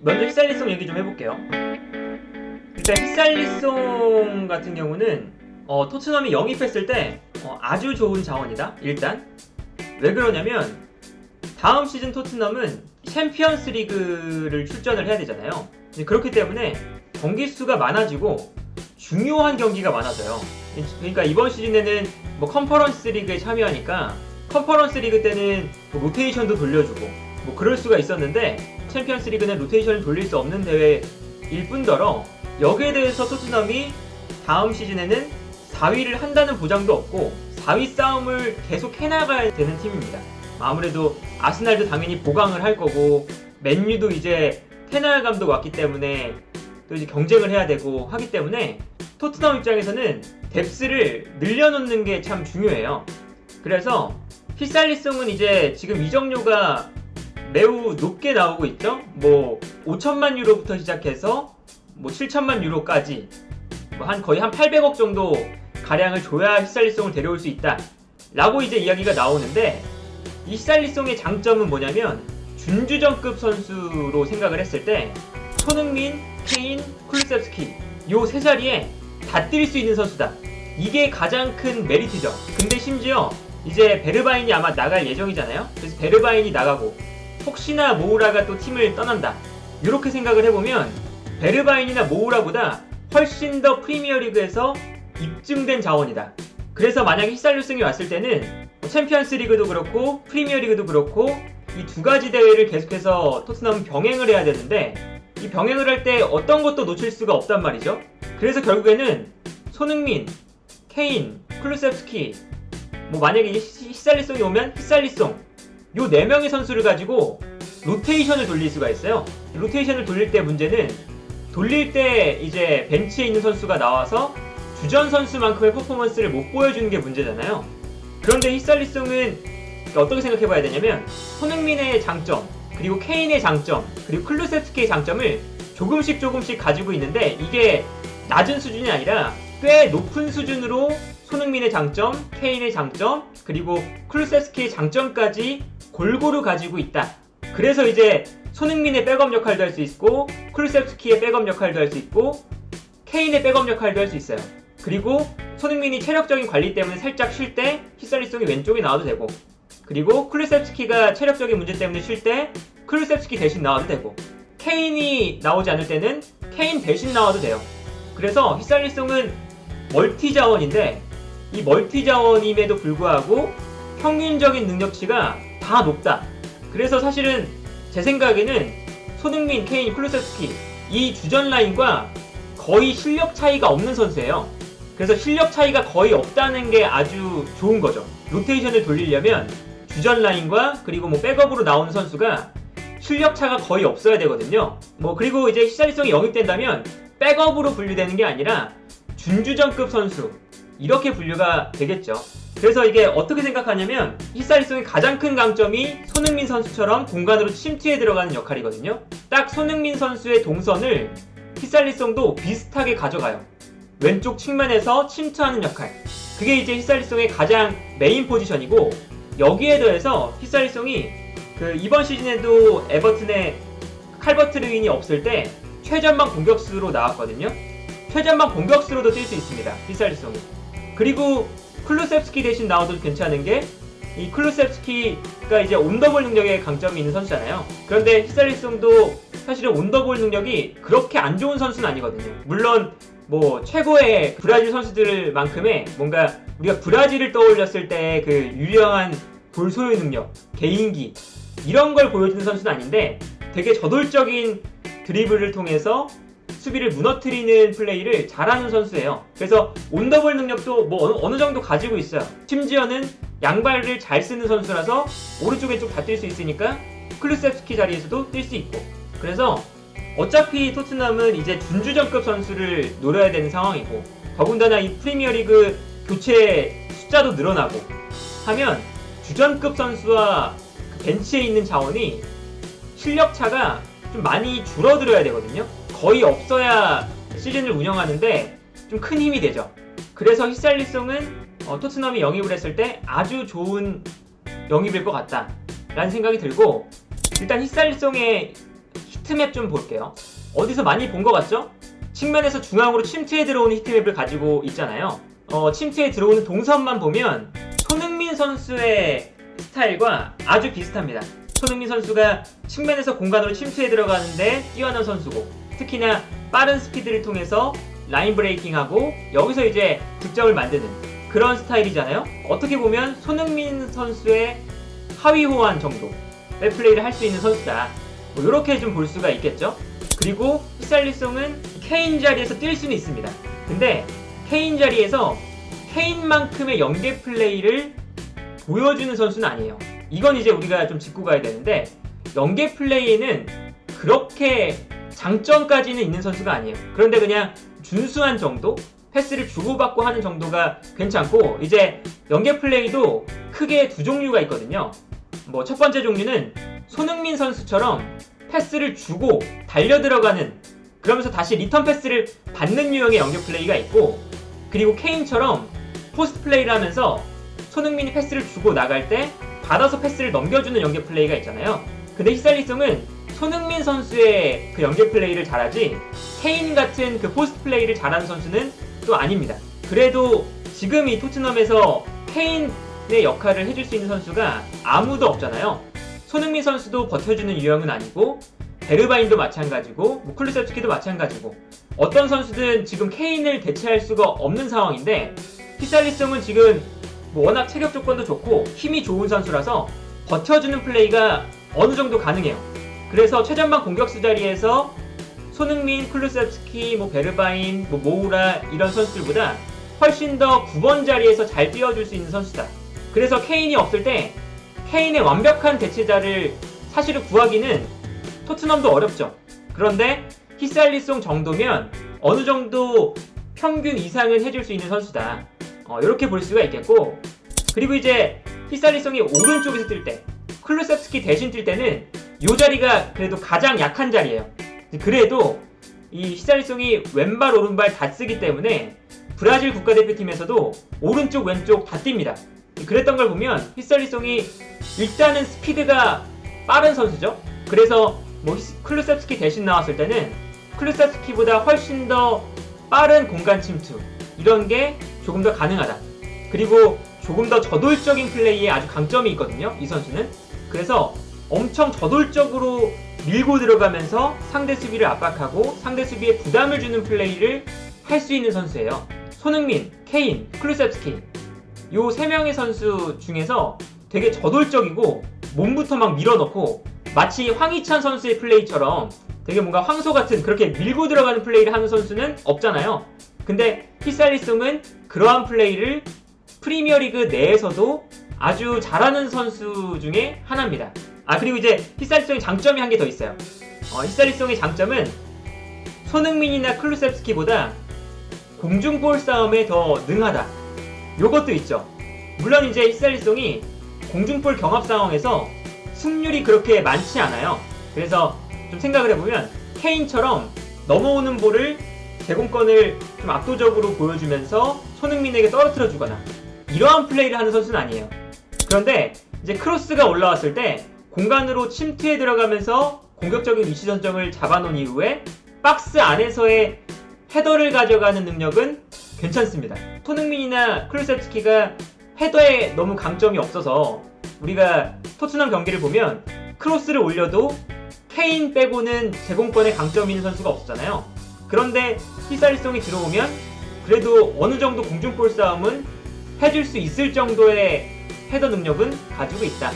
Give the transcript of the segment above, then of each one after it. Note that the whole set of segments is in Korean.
먼저 히살리송 얘기 좀 해볼게요. 일단 히살리송 같은 경우는 토트넘이 영입했을 때 아주 좋은 자원이다. 일단 왜 그러냐면 다음 시즌 토트넘은 챔피언스 리그를 출전을 해야 되잖아요. 그렇기 때문에 경기 수가 많아지고 중요한 경기가 많아져요. 그러니까 이번 시즌에는 뭐 컨퍼런스 리그에 참여하니까 컨퍼런스 리그 때는 뭐 로테이션도 돌려주고 뭐 그럴 수가 있었는데 챔피언스 리그는 로테이션을 돌릴 수 없는 대회일 뿐더러 여기에 대해서 토트넘이 다음 시즌에는 4위를 한다는 보장도 없고 4위 싸움을 계속 해나가야 되는 팀입니다. 아무래도 아스날도 당연히 보강을 할 거고 맨유도 이제 테날 감독 왔기 때문에 또 이제 경쟁을 해야 되고 하기 때문에 토트넘 입장에서는 뎁스를 늘려놓는 게 참 중요해요. 그래서 히살리송은 이제 지금 이적료가 매우 높게 나오고 있죠. 뭐 5천만 유로부터 시작해서 뭐 7천만 유로까지 뭐 거의 한 800억 정도 가량을 줘야 히살리송을 데려올 수 있다 라고 이제 이야기가 나오는데, 이 히살리송의 장점은 뭐냐면 준주전급 선수로 생각을 했을 때 손흥민, 케인, 쿨루세프스키 요 세 자리에 다 뛸 수 있는 선수다. 이게 가장 큰 메리트죠. 근데 심지어 이제 베르바인이 아마 나갈 예정이잖아요. 그래서 베르바인이 나가고 혹시나 모우라가 또 팀을 떠난다, 이렇게 생각을 해보면 베르바인이나 모우라보다 훨씬 더 프리미어리그에서 입증된 자원이다. 그래서 만약에 히살리송이 왔을 때는 챔피언스 리그도 그렇고 프리미어리그도 그렇고 이 두 가지 대회를 계속해서 토트넘은 병행을 해야 되는데, 이 병행을 할 때 어떤 것도 놓칠 수가 없단 말이죠. 그래서 결국에는 손흥민, 케인, 쿨루세프스키 뭐 만약에 히살리송이 오면 히살리송 요 4명의 선수를 가지고 로테이션을 돌릴 수가 있어요. 로테이션을 돌릴 때 문제는 돌릴 때 이제 벤치에 있는 선수가 나와서 주전 선수만큼의 퍼포먼스를 못 보여주는 게 문제잖아요. 그런데 히살리송은 어떻게 생각해봐야 되냐면 손흥민의 장점, 그리고 케인의 장점, 그리고 쿨루세프스키의 장점을 조금씩 가지고 있는데, 이게 낮은 수준이 아니라 꽤 높은 수준으로 손흥민의 장점, 케인의 장점, 그리고 쿨루세프스키의 장점까지 골고루 가지고 있다. 그래서 이제 손흥민의 백업 역할도 할 수 있고 쿨루세프스키의 백업 역할도 할 수 있고 케인의 백업 역할도 할 수 있어요. 그리고 손흥민이 체력적인 관리 때문에 살짝 쉴 때 히살리송이 왼쪽에 나와도 되고, 그리고 쿨루세프스키가 체력적인 문제 때문에 쉴 때 쿨루세프스키 대신 나와도 되고, 케인이 나오지 않을 때는 케인 대신 나와도 돼요. 그래서 히살리송은 멀티 자원인데, 이 멀티 자원임에도 불구하고 평균적인 능력치가 다 높다. 그래서 사실은 제 생각에는 손흥민, 케인, 쿨루세프스키 이 주전 라인과 거의 실력 차이가 없는 선수예요. 그래서 실력 차이가 거의 없다는 게 아주 좋은 거죠. 로테이션을 돌리려면 주전 라인과 그리고 뭐 백업으로 나오는 선수가 실력 차가 거의 없어야 되거든요. 뭐 그리고 이제 히살리송이 영입된다면 백업으로 분류되는 게 아니라 준주전급 선수 이렇게 분류가 되겠죠. 그래서 이게 어떻게 생각하냐면 히살리송의 가장 큰 강점이 손흥민 선수처럼 공간으로 침투해 들어가는 역할이거든요. 딱 손흥민 선수의 동선을 히살리송도 비슷하게 가져가요. 왼쪽 측면에서 침투하는 역할, 그게 이제 히살리송의 가장 메인 포지션이고, 여기에 더해서 히살리송이 이번 시즌에도 에버튼에 칼버트 르윈이 없을 때 최전방 공격수로 나왔거든요. 최전방 공격수로도 뛸 수 있습니다, 히살리송이. 그리고 쿨루세프스키 대신 나와도 괜찮은 게, 이 쿨루세프스키가 이제 온더볼 능력에 강점이 있는 선수잖아요. 그런데 히살리송도 사실은 온더볼 능력이 그렇게 안 좋은 선수는 아니거든요. 물론 뭐 최고의 브라질 선수들만큼의 뭔가 우리가 브라질을 떠올렸을 때 그 유려한 볼 소유 능력, 개인기 이런 걸 보여주는 선수는 아닌데, 되게 저돌적인 드리블을 통해서 수비를 무너뜨리는 플레이를 잘하는 선수예요. 그래서 온더볼 능력도 뭐 어느 정도 가지고 있어요. 심지어는 양발을 잘 쓰는 선수라서 오른쪽 왼쪽 다 뛸 수 있으니까 쿨루세프스키 자리에서도 뛸 수 있고, 그래서 어차피 토트넘은 이제 준주전급 선수를 노려야 되는 상황이고, 더군다나 이 프리미어리그 교체 숫자도 늘어나고 하면 주전급 선수와 그 벤치에 있는 자원이 실력 차가 좀 많이 줄어들어야 되거든요. 거의 없어야 시즌을 운영하는데 좀 큰 힘이 되죠. 그래서 히살리송은 토트넘이 영입을 했을 때 아주 좋은 영입일 것 같다 라는 생각이 들고, 일단 히살리송의 히트맵 좀 볼게요. 어디서 많이 본 것 같죠? 측면에서 중앙으로 침투해 들어오는 히트맵을 가지고 있잖아요. 침투해 들어오는 동선만 보면 손흥민 선수의 스타일과 아주 비슷합니다. 손흥민 선수가 측면에서 공간으로 침투해 들어가는데 뛰어난 선수고, 특히나 빠른 스피드를 통해서 라인 브레이킹하고 여기서 이제 득점을 만드는 그런 스타일이잖아요. 어떻게 보면 손흥민 선수의 하위 호환 정도의 플레이를 할 수 있는 선수다, 뭐 이렇게 좀 볼 수가 있겠죠. 그리고 히샬리송은 케인 자리에서 뛸 수는 있습니다. 근데 케인 자리에서 케인만큼의 연계 플레이를 보여주는 선수는 아니에요. 이건 이제 우리가 좀 짚고 가야 되는데, 연계 플레이에는 그렇게 장점까지는 있는 선수가 아니에요. 그런데 그냥 준수한 정도? 패스를 주고받고 하는 정도가 괜찮고, 이제 연계 플레이도 크게 두 종류가 있거든요. 뭐 첫 번째 종류는 손흥민 선수처럼 패스를 주고 달려 들어가는, 그러면서 다시 리턴 패스를 받는 유형의 연계 플레이가 있고, 그리고 케인처럼 포스트 플레이를 하면서 손흥민이 패스를 주고 나갈 때 받아서 패스를 넘겨주는 연계 플레이가 있잖아요. 근데 히샬리송은 손흥민 선수의 그 연계 플레이를 잘하지 케인 같은 그 포스트 플레이를 잘하는 선수는 또 아닙니다. 그래도 지금 이 토트넘에서 케인의 역할을 해줄 수 있는 선수가 아무도 없잖아요. 손흥민 선수도 버텨주는 유형은 아니고, 베르바인도 마찬가지고, 뭐 쿨루세프스키도 마찬가지고, 어떤 선수든 지금 케인을 대체할 수가 없는 상황인데, 히샬리송은 지금 뭐 워낙 체격 조건도 좋고 힘이 좋은 선수라서 버텨주는 플레이가 어느 정도 가능해요. 그래서 최전방 공격수 자리에서 손흥민, 쿨루세프스키, 뭐 베르바인, 뭐 모우라 이런 선수들보다 훨씬 더 9번 자리에서 잘 뛰어줄 수 있는 선수다. 그래서 케인이 없을 때 케인의 완벽한 대체자를 사실은 구하기는 토트넘도 어렵죠. 그런데 히샬리송 정도면 어느 정도 평균 이상은 해줄 수 있는 선수다. 이렇게 볼 수가 있겠고, 그리고 이제 히샬리송이 오른쪽에서 뛸 때, 쿨루세프스키 대신 뛸 때는 이 자리가 그래도 가장 약한 자리예요. 그래도 이 히샬리송이 왼발 오른발 다 쓰기 때문에 브라질 국가대표팀에서도 오른쪽 왼쪽 다 뜁니다. 그랬던 걸 보면 히샬리송이 일단은 스피드가 빠른 선수죠. 그래서 뭐 쿨루세프스키 대신 나왔을 때는 쿨루세프스키보다 훨씬 더 빠른 공간 침투, 이런 게 조금 더 가능하다. 그리고 조금 더 저돌적인 플레이에 아주 강점이 있거든요, 이 선수는. 그래서 엄청 저돌적으로 밀고 들어가면서 상대 수비를 압박하고 상대 수비에 부담을 주는 플레이를 할 수 있는 선수예요. 손흥민, 케인, 쿨루세프스키, 요 세 명의 선수 중에서 되게 저돌적이고 몸부터 막 밀어넣고 마치 황희찬 선수의 플레이처럼 되게 뭔가 황소 같은 그렇게 밀고 들어가는 플레이를 하는 선수는 없잖아요. 근데 히샬리송은 그러한 플레이를 프리미어리그 내에서도 아주 잘하는 선수 중에 하나입니다. 그리고 이제 히샬리송의 장점이 한 개 더 있어요. 히샬리송의 장점은 손흥민이나 쿨루세프스키보다 공중볼 싸움에 더 능하다, 요것도 있죠. 물론 이제 히샬리송이 공중볼 경합 상황에서 승률이 그렇게 많지 않아요. 그래서 좀 생각을 해보면 케인처럼 넘어오는 볼을 제공권을 좀 압도적으로 보여주면서 손흥민에게 떨어뜨려 주거나 이러한 플레이를 하는 선수는 아니에요. 그런데 이제 크로스가 올라왔을 때 공간으로 침투해 들어가면서 공격적인 위치 선정을 잡아놓은 이후에 박스 안에서의 헤더를 가져가는 능력은 괜찮습니다. 손흥민이나 쿨루세프스키가 헤더에 너무 강점이 없어서 우리가 토트넘 경기를 보면 크로스를 올려도 케인 빼고는 제공권에 강점이 있는 선수가 없었잖아요. 그런데 히샬리송이 들어오면 그래도 어느 정도 공중볼 싸움은 해줄 수 있을 정도의 헤더 능력은 가지고 있다.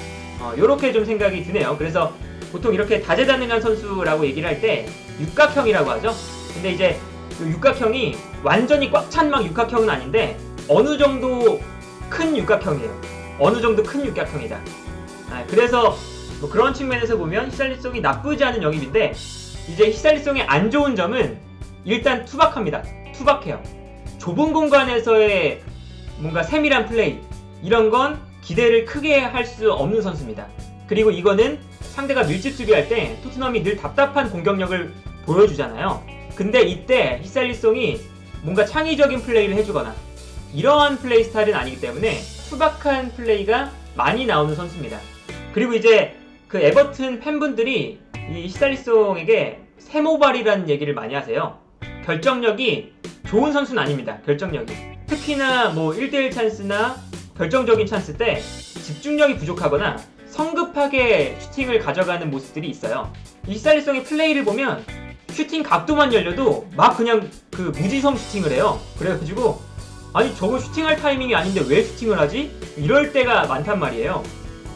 요렇게 좀 생각이 드네요. 그래서 보통 이렇게 다재다능한 선수라고 얘기를 할 때 육각형이라고 하죠. 근데 이제 그 육각형이 완전히 꽉 찬 막 육각형은 아닌데 어느 정도 큰 육각형이에요. 어느 정도 큰 육각형이다. 그래서 뭐 그런 측면에서 보면 히샬리송이 나쁘지 않은 영입인데, 이제 히샬리송의 안 좋은 점은 일단 투박합니다. 투박해요. 좁은 공간에서의 뭔가 세밀한 플레이, 이런 건 기대를 크게 할 수 없는 선수입니다. 그리고 이거는 상대가 밀집 수비할 때 토트넘이 늘 답답한 공격력을 보여주잖아요. 근데 이때 히샬리송이 뭔가 창의적인 플레이를 해주거나 이러한 플레이 스타일은 아니기 때문에 투박한 플레이가 많이 나오는 선수입니다. 그리고 이제 그 에버튼 팬분들이 이 히살리송에게 세모발이라는 얘기를 많이 하세요. 결정력이 좋은 선수는 아닙니다. 결정력이. 특히나 뭐 1대1 찬스나 결정적인 찬스 때 집중력이 부족하거나 성급하게 슈팅을 가져가는 모습들이 있어요. 이 히살리송의 플레이를 보면 슈팅 각도만 열려도 막 그냥 그 무지성 슈팅을 해요. 그래가지고 아니 저거 슈팅할 타이밍이 아닌데 왜 슈팅을 하지? 이럴 때가 많단 말이에요.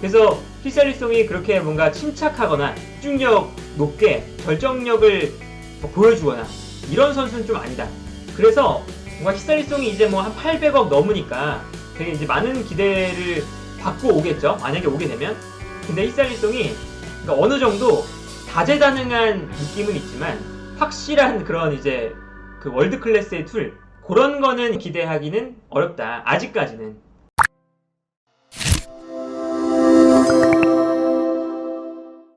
그래서 히살리송이 그렇게 뭔가 침착하거나 집중력 높게 결정력을 보여주거나 이런 선수는 좀 아니다. 그래서 뭔가 히살리송이 이제 뭐 한 800억 넘으니까 되게 이제 많은 기대를 받고 오겠죠. 만약에 오게 되면. 근데 히살리송이 그러니까 어느 정도 다재다능한 느낌은 있지만 확실한 그런 이제 그 월드 클래스의 툴 그런 거는 기대하기는 어렵다. 아직까지는.